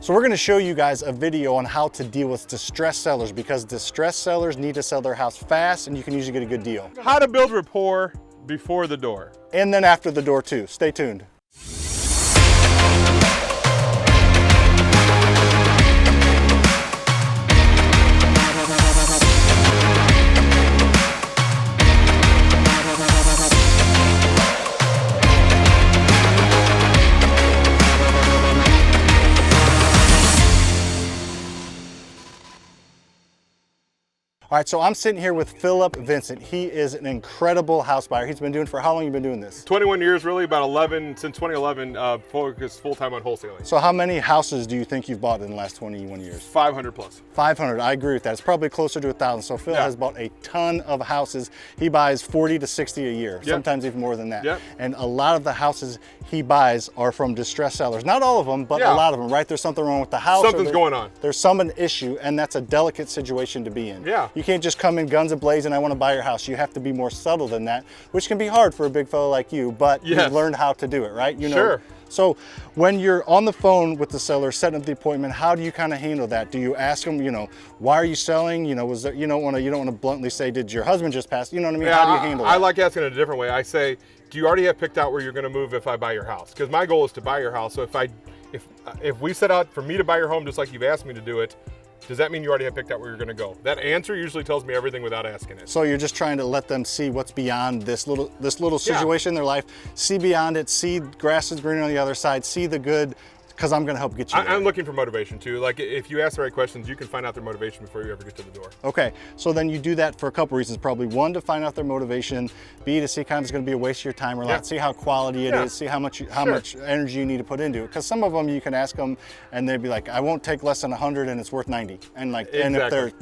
So we're gonna show you guys a video on how to deal with distressed sellers, because distressed sellers need to sell their house fast and you can usually get a good deal. How to build rapport before the door. And then after the door too. Stay tuned. All right, so I'm sitting here with Philip Vincent. He is an incredible house buyer. He's been doing, for how long you been doing this? 21 years, really, about 11, since 2011, focused full-time on wholesaling. So how many houses do you think you've bought in the last 21 years? 500 plus. 500, I agree with that. It's probably closer to 1,000. So Phil has bought a ton of houses. He buys 40 to 60 a year, sometimes even more than that. And a lot of the houses he buys are from distressed sellers. Not all of them, but a lot of them, right? There's something wrong with the house. Something's going on. There's an issue, and that's a delicate situation to be in. You can't just come in guns a-blazing, I want to buy your house. You have to be more subtle than that, which can be hard for a big fellow like you, but you've learned how to do it, right? You know. So when you're on the phone with the seller, setting up the appointment, how do you kind of handle that? Do you ask them, you know, why are you selling? You know, was there, you don't want to bluntly say, did your husband just pass? You know what I mean? How do you handle that? I like asking it a different way. I say, do you already have picked out where you're going to move if I buy your house? Because my goal is to buy your house. So if we set out for me to buy your home just like you've asked me to do it, does that mean you already have picked out where you're going to go? That answer usually tells me everything without asking it. So you're just trying to let them see what's beyond this little situation in their life, see beyond it, see grass is greener on the other side, see the good, because I'm going to help get you there. I'm looking for motivation too. Like if you ask the right questions, you can find out their motivation before you ever get to the door. Okay, so then you do that for a couple reasons. Probably one, to find out their motivation, B, to see kind of it's going to be a waste of your time or not, see how quality it is, see how much energy you need to put into it. Because some of them you can ask them and they'd be like, I won't take less than 100 and it's worth 90. And like, and if they're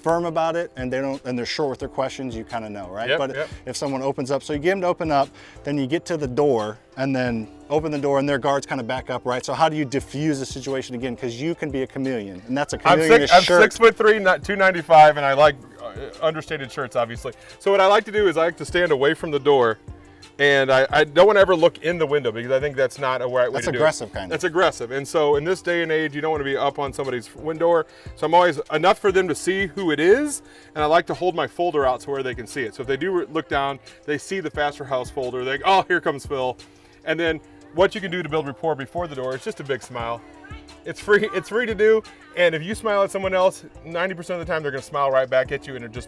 firm about it and they're short with their questions, you kind of know, right? But if someone opens up, so you get them to open up, then you get to the door and then open the door and their guards kind of back up, right? So how do you diffuse the situation again? Because you can be a chameleon, and that's a chameleon I'm 6'3", 295, and I like understated shirts, obviously. So what I like to do is I like to stand away from the door, and I don't want to ever look in the window because I think that's not a right way to do it. That's aggressive, kind of. That's aggressive, and so in this day and age, you don't want to be up on somebody's window. So I'm always enough for them to see who it is, and I like to hold my folder out to where they can see it. So if they do look down, they see the Faster House folder. They go, oh, here comes Phil. And then what you can do to build rapport before the door is just a big smile. It's free to do, and if you smile at someone else, 90% of the time they're gonna smile right back at you, and it just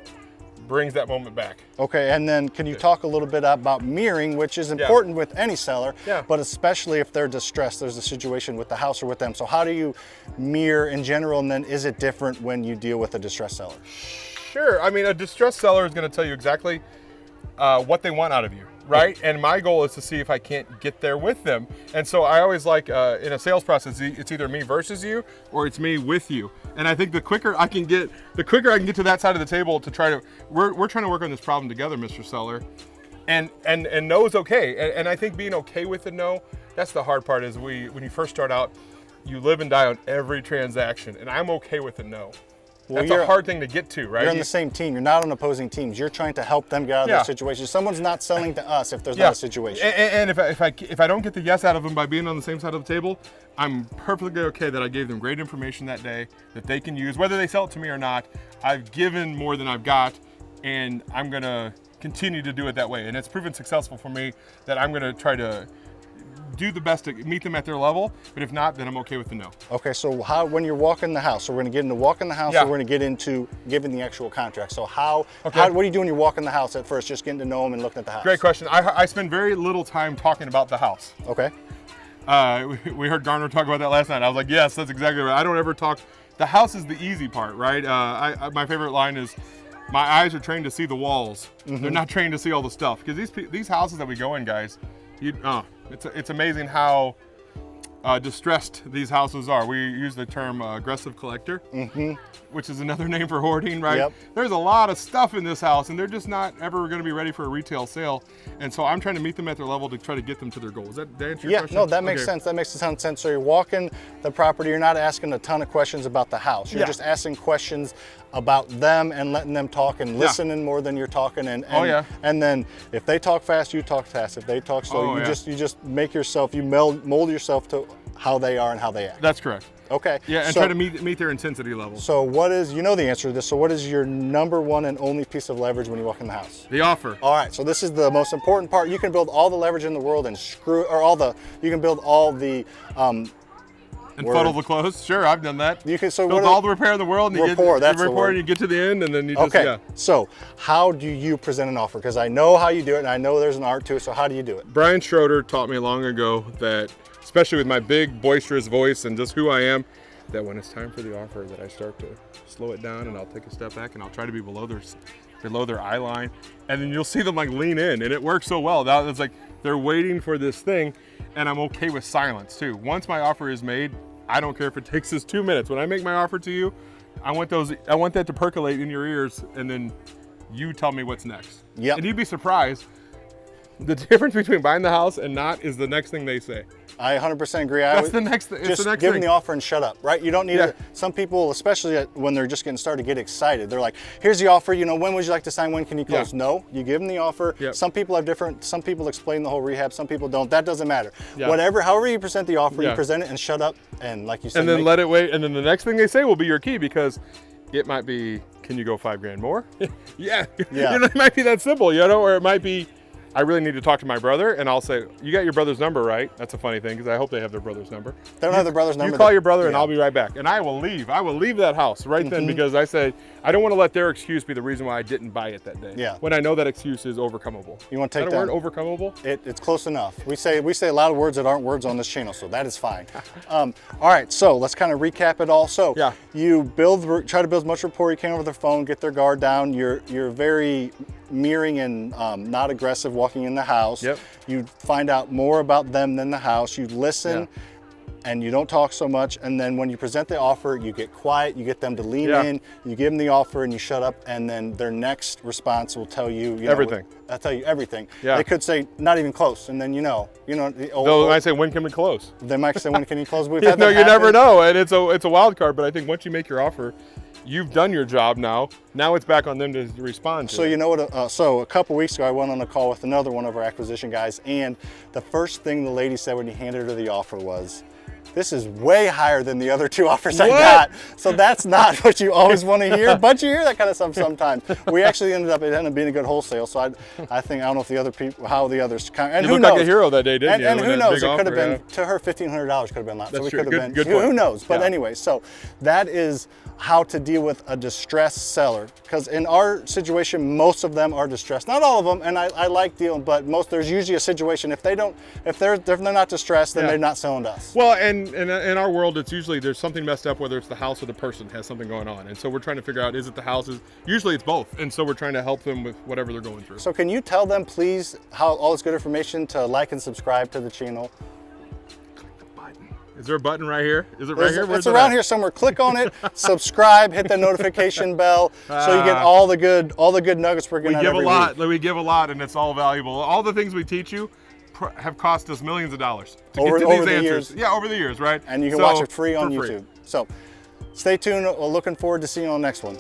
brings that moment back. Okay, and then can you talk a little bit about mirroring, which is important with any seller, but especially if they're distressed, there's a situation with the house or with them. So how do you mirror in general, and then is it different when you deal with a distressed seller? Sure, I mean, a distressed seller is gonna tell you exactly what they want out of you. Right? And my goal is to see if I can't get there with them. And so I always like, in a sales process, it's either me versus you or it's me with you. And I think the quicker I can get to that side of the table to try to, we're trying to work on this problem together, Mr. Seller. And no is okay. And I think being okay with the no, that's the hard part is when you first start out, you live and die on every transaction. And I'm okay with the no. Well, that's a hard thing to get to, right? You're on the same team. You're not on opposing teams. You're trying to help them get out of their situation. Someone's not selling to us if there's not a situation. And if I don't get the yes out of them by being on the same side of the table, I'm perfectly okay that I gave them great information that day that they can use, whether they sell it to me or not. I've given more than I've got, and I'm gonna continue to do it that way. And it's proven successful for me that I'm gonna try to do the best to meet them at their level, but if not, then I'm okay with the no. Okay, so when you're walking the house, so we're gonna get into walking the house, or we're gonna get into giving the actual contract. So what are you doing when you're walking the house at first, just getting to know them and looking at the house? Great question. I spend very little time talking about the house. Okay. We heard Garner talk about that last night. I was like, yes, that's exactly right. I don't ever talk. The house is the easy part, right? My favorite line is, my eyes are trained to see the walls. They're not trained to see all the stuff. Because these houses that we go in, guys, it's amazing how distressed these houses are. We use the term aggressive collector, which is another name for hoarding, right? There's a lot of stuff in this house and they're just not ever going to be ready for a retail sale. And so I'm trying to meet them at their level to try to get them to their goals. Does that answer your question? No, that makes sense. That makes a ton of sense. So you're walking the property, you're not asking a ton of questions about the house. You're just asking questions about them and letting them talk and listening more than you're talking. And then if they talk fast, you talk fast. If they talk slow, you just make yourself, you mold yourself to how they are and how they act. That's correct. Okay. Yeah, and so, try to meet their intensity level. So what is, you know the answer to this, so what is your number one and only piece of leverage when you walk in the house? The offer. All right, so this is the most important part. You can build all the leverage in the world and you can build all the, and funnel the close. Sure, I've done that. You can, so build all the repair in the world, and rapport, that's the rapport, word. and you get to the end, and then you just, okay, so how do you present an offer? Because I know how you do it, and I know there's an art to it, so how do you do it? Brian Schroeder taught me long ago that, especially with my big, boisterous voice and just who I am, that when it's time for the offer, that I start to slow it down, and I'll take a step back, and I'll try to be below their eye line, and then you'll see them like lean in, and it works so well. Now it's like they're waiting for this thing, and I'm okay with silence too. Once my offer is made, I don't care if it takes us 2 minutes. When I make my offer to you, I want that to percolate in your ears, and then you tell me what's next. Yep. And you'd be surprised. The difference between buying the house and not is the next thing they say. I 100% agree. That's the next thing. Just give them the offer and shut up, right? You don't need to. Some people, especially when they're just getting started, get excited. They're like, here's the offer, you know, when would you like to sign? When can you close? No, you give them the offer. Some people have different, some people explain the whole rehab, some people don't. That doesn't matter. However you present the offer, you present it and shut up, and like you said. And then let it wait, and then the next thing they say will be your key, because it might be, can you go $5 grand more? yeah. You know, it might be that simple, you know, or it might be, I really need to talk to my brother, and I'll say, you got your brother's number, right? That's a funny thing, because I hope they have their brother's number. They don't have their brother's number. You call your brother, and I'll be right back. And I will leave. I will leave that house right then, because I say, I don't want to let their excuse be the reason why I didn't buy it that day. Yeah. When I know that excuse is overcomable. You want to take that word, overcomable? It's close enough. We say a lot of words that aren't words on this channel, so that is fine. All right, so let's kind of recap it all. So you try to build as much rapport you can over the phone, get their guard down. You're very mirroring and not aggressive walking in the house. You find out more about them than the house. You listen and you don't talk so much. And then when you present the offer, you get quiet, you get them to lean in, you give them the offer and you shut up, and then their next response will tell you, everything. I'll tell you everything. They could say, not even close. And then, you know. They might say, when can we close? They might say, when can you close? You never know. And it's a wild card, but I think once you make your offer, you've done your job now. Now it's back on them to respond to. So you know what, so a couple weeks ago, I went on a call with another one of our acquisition guys, and the first thing the lady said when he handed her the offer was, this is way higher than the other two offers I got. So that's not what you always want to hear, but you hear that kind of stuff sometimes. We actually it ended up being a good wholesale. So I think, I don't know if the other people, how the others, and you looked like a hero that day, didn't you? And who knows, it could have been, to her, $1,500 could have been a lot. That's so we true. could have been, good who knows? But anyway, so that is how to deal with a distressed seller. Because in our situation, most of them are distressed. Not all of them, and I like dealing, but there's usually a situation, if they're not distressed, then they're not selling to us. Well, and in our world, it's usually there's something messed up, whether it's the house or the person has something going on. And so we're trying to figure out, is it the house? Usually it's both. And so we're trying to help them with whatever they're going through. So can you tell them, please, how all this good information to like and subscribe to the channel? Click the button. Is there a button right here? Is it right here? It's around here somewhere. Click on it, subscribe, hit the notification bell, so you get all the good nuggets we're getting. We give a lot. We give a lot, and it's all valuable. All the things we teach you have cost us millions of dollars to get to these answers. Years. Yeah, over the years, right? And you can watch it free on YouTube. So stay tuned. We're looking forward to seeing you on the next one.